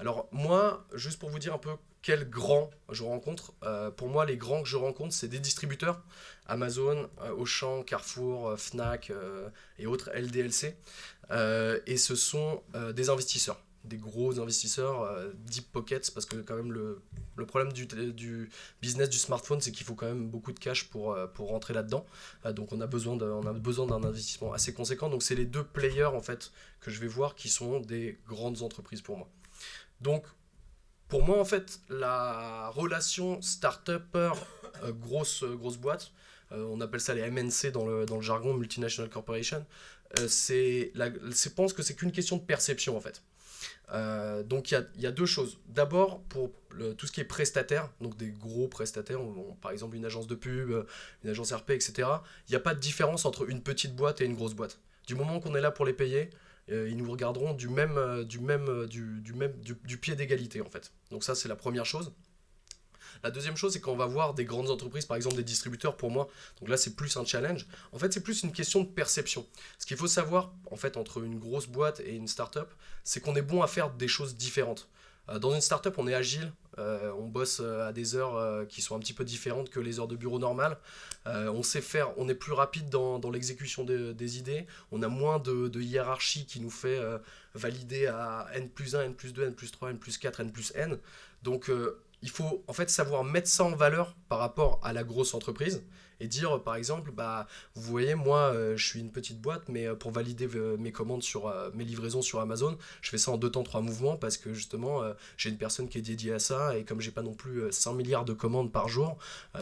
Alors moi, juste pour vous dire un peu quels grands je rencontre, pour moi les grands que je rencontre c'est des distributeurs, Amazon, Auchan, Carrefour, Fnac et autres LDLC. Et ce sont des investisseurs, des gros investisseurs, deep pockets, parce que quand même le problème du business du smartphone, c'est qu'il faut quand même beaucoup de cash pour rentrer là-dedans. Donc on a besoin d'un investissement assez conséquent. Donc c'est les deux players en fait que je vais voir qui sont des grandes entreprises pour moi. Donc pour moi en fait la relation start-upper grosse boîte, on appelle ça les MNC dans le jargon multinational corporation, je pense que c'est qu'une question de perception en fait. Donc il y a deux choses. D'abord, pour tout ce qui est prestataire, donc des gros prestataires, par exemple une agence de pub, une agence RP, etc., il n'y a pas de différence entre une petite boîte et une grosse boîte. Du moment qu'on est là pour les payer, ils nous regarderont du pied d'égalité en fait. Donc ça c'est la première chose. La deuxième chose, c'est qu'on va voir des grandes entreprises, par exemple des distributeurs pour moi. Donc là, c'est plus un challenge. En fait, c'est plus une question de perception. Ce qu'il faut savoir, en fait, entre une grosse boîte et une start-up, c'est qu'on est bon à faire des choses différentes. Dans une start-up, on est agile, on bosse à des heures qui sont un petit peu différentes que les heures de bureau normales. On sait faire, on est plus rapide dans l'exécution des idées. On a moins de hiérarchie qui nous fait valider à n plus 1, n plus 2, n plus 3, n plus 4, n plus n. Donc il faut en fait savoir mettre ça en valeur par rapport à la grosse entreprise et dire par exemple bah vous voyez moi je suis une petite boîte mais pour valider mes commandes sur mes livraisons sur Amazon je fais ça en deux temps trois mouvements parce que justement j'ai une personne qui est dédiée à ça et comme j'ai pas non plus 100 milliards de commandes par jour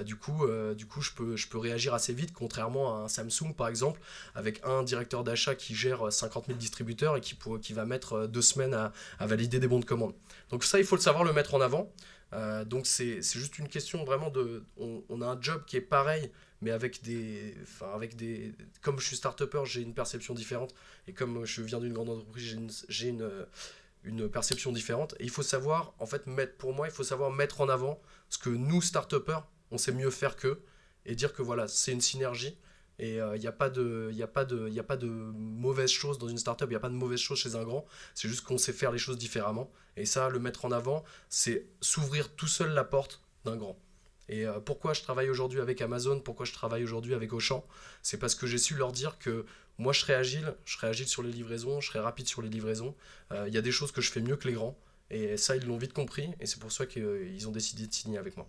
du coup je peux réagir assez vite contrairement à un Samsung par exemple avec un directeur d'achat qui gère 50 000 distributeurs et qui va mettre 2 semaines à valider des bons de commande. Donc ça il faut le savoir le mettre en avant. Donc c'est juste une question vraiment de... On a un job qui est pareil, mais comme je suis start-upper, j'ai une perception différente. Et comme je viens d'une grande entreprise, une perception différente. Et il faut savoir, en fait, pour moi, il faut savoir mettre en avant ce que nous, start-upers, on sait mieux faire qu'eux. Et dire que voilà, c'est une synergie. Et il n'y a pas de, y a pas de, y a pas de mauvaise chose dans une startup, il n'y a pas de mauvaise chose chez un grand. C'est juste qu'on sait faire les choses différemment. Et ça, le mettre en avant, c'est s'ouvrir tout seul la porte d'un grand. Et pourquoi je travaille aujourd'hui avec Amazon, pourquoi je travaille aujourd'hui avec Auchan, c'est parce que j'ai su leur dire que moi je serai agile sur les livraisons, je serai rapide sur les livraisons. Il y a des choses que je fais mieux que les grands. Et ça, ils l'ont vite compris. Et c'est pour ça qu'ils ont décidé de signer avec moi.